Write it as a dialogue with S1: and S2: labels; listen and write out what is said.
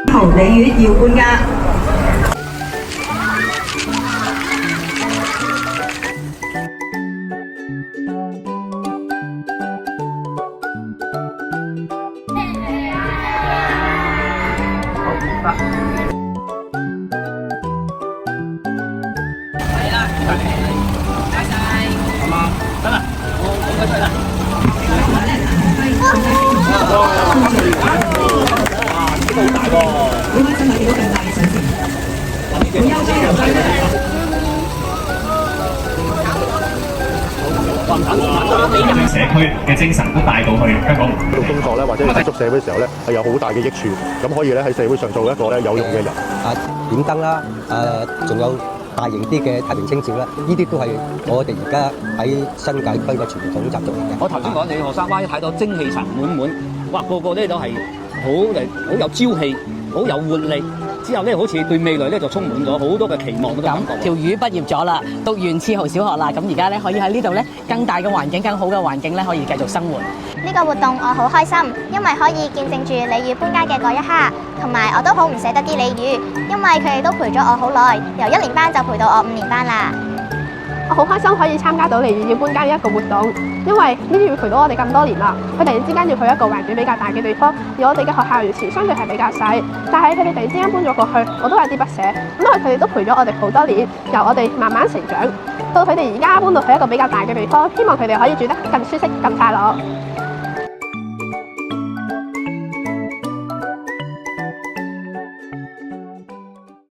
S1: 同鯉魚要搬家。
S2: 社區嘅精神都帶到去香港
S3: 做工作咧，或者接觸社會嘅時候咧，係有好大嘅益處，咁可以咧喺社會上做一個咧有用嘅人。
S4: 點燈啦，仲有大型啲嘅太平清醮啦，呢啲都係我哋而家喺新界區嘅傳統習俗嚟嘅。
S5: 我頭先講你學生灣一睇到精氣神滿滿，哇個個咧都係好有朝氣，好有活力。之後咧，好似對未來咧就充滿咗好多嘅期望。
S6: 咁條魚畢業咗啦，讀完賜豪小學啦，咁而家咧可以喺呢度咧更大嘅環境、更好嘅環境咧，可以繼續生活。
S7: 呢個活動我好開心，因為可以見證住鯉魚搬家嘅嗰一刻，同埋我都好唔捨得啲鯉魚，因為佢哋都陪咗我好耐，由1年班就陪到我5年班啦。
S8: 我好開心可以參加到鯉魚要搬家呢一個活動，因為呢啲要陪到我哋咁多年啦。佢突然之間要去一個環境比較大嘅地方，而我哋嘅學校以前相對係比較細，但係佢哋突然之間搬咗過去，我都有啲不捨。因為佢哋都陪咗我哋好多年，由我哋慢慢成長，到佢哋而家搬到去一個比較大嘅地方，希望佢哋可以住得更舒適、更快樂。